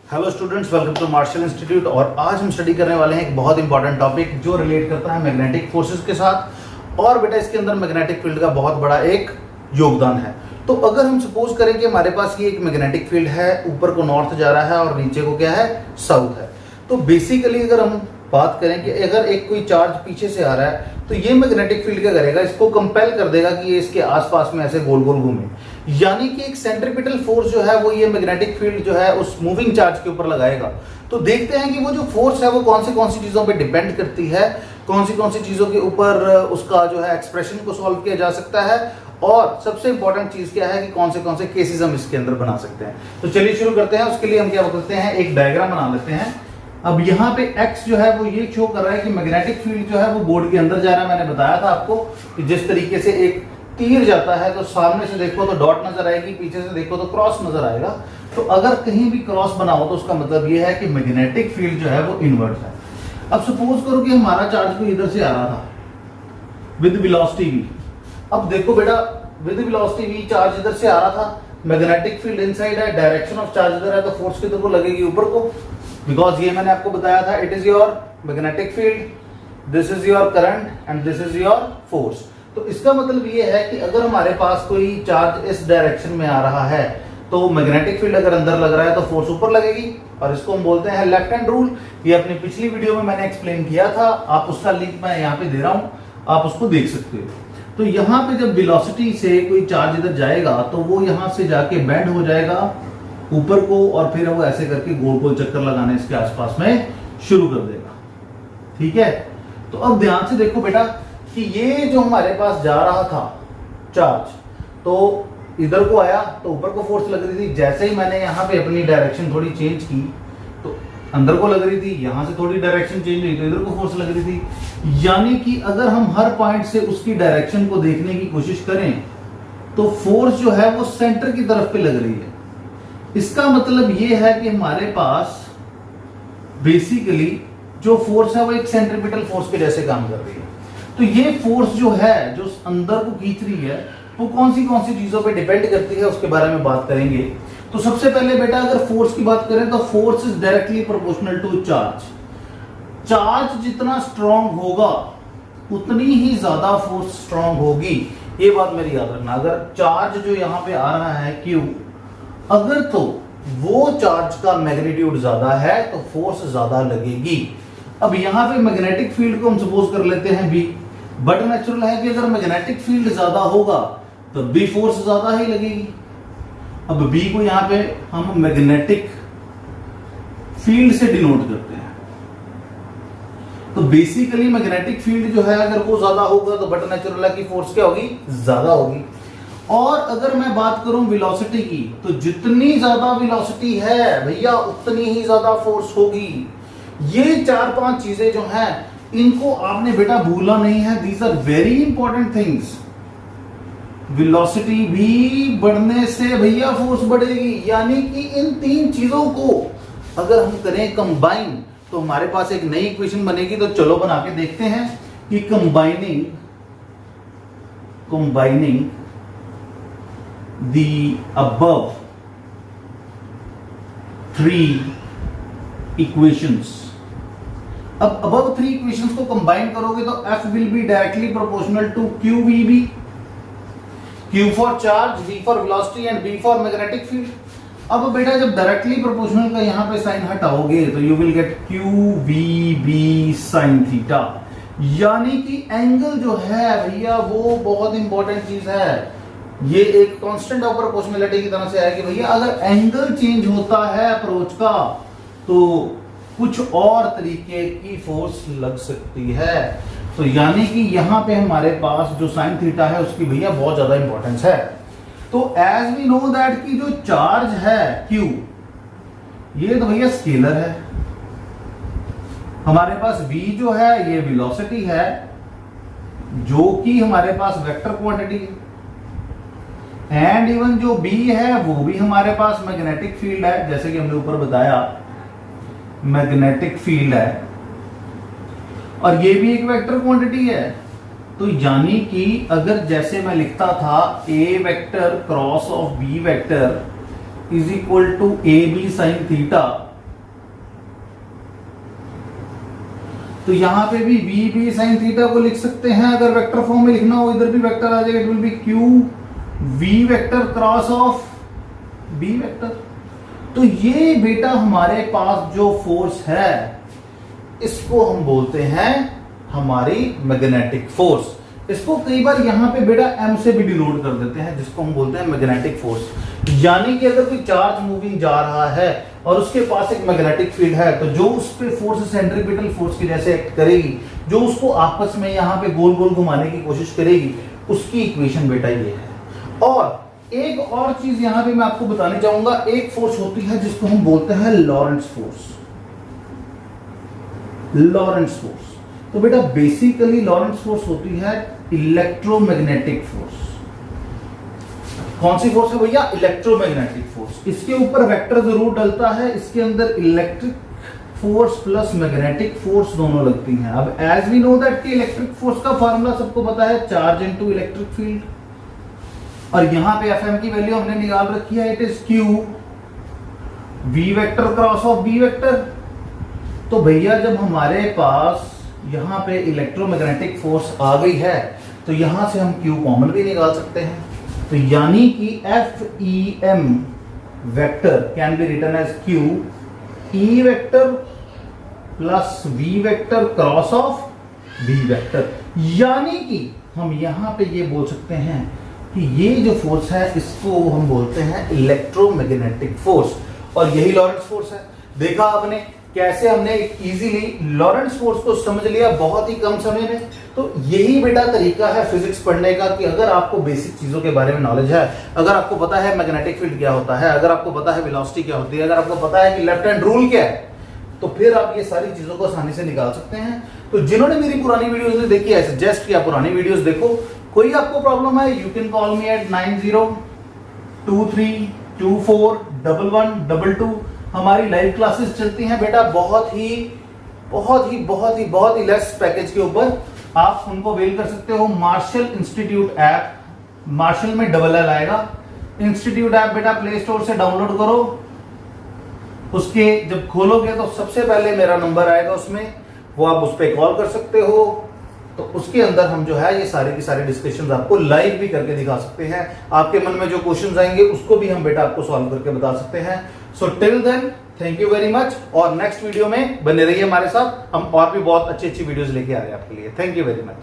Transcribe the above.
Hello students, welcome to Marshal institute. और आज हम स्टडी करने वाले हैं एक बहुत इंपॉर्टेंट टॉपिक जो रिलेट करता है मैग्नेटिक फोर्सेस के साथ। और बेटा इसके अंदर मैग्नेटिक फील्ड का बहुत बड़ा एक योगदान है। तो अगर हम सपोज करें कि हमारे पास ये एक मैग्नेटिक फील्ड है, ऊपर को नॉर्थ जा रहा है और नीचे को क्या है, साउथ है। तो बेसिकली अगर हम बात करें कि अगर एक कोई चार्ज पीछे से आ रहा है तो ये मैग्नेटिक फील्ड क्या करेगा, इसको कंपेल कर देगा कि ये इसके आसपास में ऐसे गोल गोल घूमे। यानी कि एक सेंट्रीपिटल फोर्स जो है वो ये मैग्नेटिक फील्ड जो है उस मूविंग चार्ज के ऊपर लगाएगा। तो देखते हैं कि वो जो फोर्स है वो कौन सी चीजों पे डिपेंड करती है, कौन सी चीजों के ऊपर उसका जो है एक्सप्रेशन को सॉल्व किया जा सकता है, और सबसे इंपॉर्टेंट चीज क्या है कि कौन से केसेस हम इसके अंदर बना सकते हैं। तो चलिए शुरू करते हैं। उसके लिए हम क्या करते हैं, एक डायग्राम बना लेते हैं। अब यहाँ पे x जो है वो ये शो कर रहा है कि मैग्नेटिक फील्ड जो है वो बोर्ड के अंदर जा रहा है। मैंने बताया था आपको कि जिस तरीके से एक तीर जाता है तो सामने से देखो तो डॉट नजर आएगी, पीछे से देखो तो क्रॉस नजर आएगा। तो अगर कहीं भी क्रॉस बना हो तो उसका मतलब ये है कि मैग्नेटिक फील्ड जो है वो इनवर्स है। अब सपोज करो कि हमारा चार्ज को इधर से आ रहा था विद वेलोसिटी v। अब देखो बेटा, विद वेलोसिटी v चार्ज इधर से आ रहा था, मैग्नेटिक फील्ड इनसाइड है, डायरेक्शन ऑफ चार्ज इधर है, तो फोर्स किधर को लगेगी, ऊपर को। बिकॉज ये मैंने आपको बताया था, it is your magnetic field, this is your current and this is your force. तो इसका मतलब ये है कि अगर हमारे पास कोई चार्ज इस डायरेक्शन में आ रहा है तो मैग्नेटिक फील्ड अगर अंदर लग रहा है तो फोर्स ऊपर लगेगी, और इसको हम बोलते हैं लेफ्ट हैंड रूल। ये अपनी पिछली वीडियो में मैंने एक्सप्लेन किया था, आप उसका लिंक मैं यहाँ पे दे रहा हूँ, आप उसको देख सकते हो। तो यहाँ पे जब वेलोसिटी से कोई चार्ज इधर जाएगा तो वो यहाँ से जाके बेंड हो जाएगा ऊपर को, और फिर वो ऐसे करके गोल गोल चक्कर लगाने इसके आसपास में शुरू कर देगा। ठीक है, तो अब ध्यान से देखो बेटा कि ये जो हमारे पास जा रहा था चार्ज, तो इधर को आया तो ऊपर को फोर्स लग रही थी। जैसे ही मैंने यहाँ पे अपनी डायरेक्शन थोड़ी चेंज की तो अंदर को लग रही थी, यहां से थोड़ी डायरेक्शन चेंज हुई तो इधर को फोर्स लग रही थी। यानी कि अगर हम हर पॉइंट से उसकी डायरेक्शन को देखने की कोशिश करें तो फोर्स जो है वो सेंटर की तरफ पे लग रही है। इसका मतलब ये है कि हमारे पास बेसिकली जो फोर्स है वो एक सेंट्रीपिटल फोर्स के जैसे काम कर रही है। तो ये फोर्स जो है जो अंदर को खींच रही है वो कौन सी चीजों पे डिपेंड करती है, उसके बारे में बात करेंगे। तो सबसे पहले बेटा अगर फोर्स की बात करें तो force is directly proportional to charge. Charge जितना स्ट्रांग होगा उतनी ही ज्यादा फोर्स स्ट्रांग होगी, ये बात मेरी याद रखना। अगर चार्ज जो यहां पे आ रहा है Q, अगर तो वो चार्ज का मैग्नीट्यूड ज्यादा है तो फोर्स ज्यादा लगेगी। अब यहां पे मैग्नेटिक फील्ड को हम सपोज कर लेते हैं B, बट नेचुरल है कि अगर मैग्नेटिक फील्ड ज्यादा होगा तो B फोर्स ज्यादा ही लगेगी। अब B को यहां पे हम मैग्नेटिक फील्ड से डिनोट करते हैं। तो बेसिकली मैग्नेटिक फील्ड जो है अगर वो ज्यादा होगा तो बट नेचुरल है कि फोर्स क्या होगी, ज्यादा होगी। और अगर मैं बात करूं वेलोसिटी की, तो जितनी ज्यादा वेलोसिटी है भैया उतनी ही ज्यादा फोर्स होगी। ये 4-5 चीजें जो हैं इनको आपने बेटा भूलना नहीं है। These are very important things. Velocity भी बढ़ने से भैया फोर्स बढ़ेगी, यानी कि इन 3 चीजों को अगर हम करें कंबाइन तो हमारे पास एक नई इक्वेशन बनेगी। तो चलो बना के देखते हैं कि कंबाइनिंग the above 3 equations। अब above 3 equations को कंबाइन करोगे तो F will be directly proportional to QVB, Q for charge, V for velocity and B for magnetic field। अब बेटा जब डायरेक्टली प्रोपोर्शनल का यहां पे साइन हटाओगे तो you will get QVB sin theta. यानी कि एंगल जो है भैया वो बहुत इंपॉर्टेंट चीज है। ये एक कांस्टेंट ऑफ प्रोपोर्शनलिटी की तरह से है कि भैया अगर एंगल चेंज होता है अप्रोच का तो कुछ और तरीके की फोर्स लग सकती है। तो यानी कि यहां पे हमारे पास जो साइन थीटा है उसकी भैया बहुत ज्यादा इंपॉर्टेंस है। तो एज वी नो दैट कि जो चार्ज है Q, ये तो भैया स्केलर है। हमारे पास V जो है ये वेलोसिटी है, जो कि हमारे पास वेक्टर क्वांटिटी है। एंड इवन जो B है वो भी हमारे पास मैग्नेटिक फील्ड है, जैसे कि हमने ऊपर बताया मैग्नेटिक फील्ड है, और ये भी एक वेक्टर क्वांटिटी है। तो यानी कि अगर जैसे मैं लिखता था A vector cross of B vector is equal to AB sine theta, तो यहाँ पे भी वी बी साइन थीटा को लिख सकते हैं, अगर वेक्टर फॉर्म में लिखना हो इधर भी वेक्टर आ जाएगा, it will be Q V vector cross of B vector. तो ये बेटा हमारे पास जो फोर्स है इसको हम बोलते हैं हमारी मैग्नेटिक फोर्स। इसको कई बार यहाँ पे बेटा m से भी डिनोट कर देते हैं, जिसको हम बोलते हैं मैग्नेटिक फोर्स। यानी कि अगर कोई चार्ज मूविंग जा रहा है और उसके पास एक मैग्नेटिक फील्ड है, तो जो उस पे फोर्स सेंट्रीपिटल फोर्स की जैसे एक्ट करेगी, जो उसको आपस में यहाँ पे गोल गोल घुमाने की कोशिश करेगी, उसकी इक्वेशन बेटा ये है। और एक और चीज यहाँ पे मैं आपको बताने चाहूंगा, एक फोर्स होती है जिसको हम बोलते हैं लॉरेंट्ज फोर्स। लॉरेंट्ज फोर्स, तो बेटा बेसिकली लॉरेंट्ज फोर्स होती है इलेक्ट्रोमैग्नेटिक फोर्स। कौन सी फोर्स है भैया? Electromagnetic force. इसके ऊपर वेक्टर जरूर डलता है, इसके अंदर electric force plus magnetic force दोनों लगती हैं। अब एज वी नो दैट कि इलेक्ट्रिक फोर्स का फार्मूला सबको पता है, चार्ज इनटू इलेक्ट्रिक फील्ड, और यहां पे एफएम की वैल्यू हमने निकाल रखी है, it is Q V vector cross of B vector. तो भैया जब हमारे पास यहां पे इलेक्ट्रोमैग्नेटिक फोर्स आ गई है, तो यहां से हम क्यू कॉमन भी निकाल सकते हैं। तो यानी कि F E M vector can be written as Q E vector plus V vector cross of B vector. यानी कि हम यहां पे ये बोल सकते हैं कि ये जो फोर्स है इसको हम बोलते हैं इलेक्ट्रोमैग्नेटिक फोर्स, और यही लॉरेंट्ज फोर्स है। देखा आपने कैसे हमने इजीली लॉरेंट्ज फोर्स को समझ लिया बहुत ही कम समय में। तो यही बेटा तरीका है फिजिक्स पढ़ने का, कि अगर आपको बेसिक चीजों के बारे में नॉलेज है, अगर आपको पता है मैग्नेटिक फील्ड क्या होता है, अगर आपको पता है वेलोसिटी क्या होती है, अगर आपको पता है कि लेफ्ट हैंड रूल क्या है, तो फिर आप ये सारी चीजों को आसानी से निकाल सकते हैं। तो जिन्होंने मेरी पुरानी वीडियोस देखी है, सजेस्ट किया पुरानी वीडियोस देखो। कोई आपको प्रॉब्लम है, you can call me at 9023241122। हमारी लाइव क्लासेस चलती हैं बेटा बहुत ही लेस पैकेज के ऊपर, आप उनको अवेल कर सकते हो। मार्शल इंस्टीट्यूट ऐप, मार्शल में डबल एल आएगा, इंस्टीट्यूट ऐप बेटा प्ले स्टोर से डाउनलोड करो। उसके जब खोलोगे तो सबसे पहले मेरा नंबर आएगा उसमें, वो आप उस पर कॉल कर सकते हो। तो उसके अंदर हम जो है ये सारे की सारे डिस्कशंस आपको लाइव भी करके दिखा सकते हैं। आपके मन में जो क्वेश्चंस आएंगे उसको भी हम बेटा आपको सॉल्व करके बता सकते हैं। So till then thank you very much, और नेक्स्ट वीडियो में बने रहिए हमारे साथ, हम और भी बहुत अच्छी वीडियोस लेके आ रहे हैं आपके लिए। Thank you very much.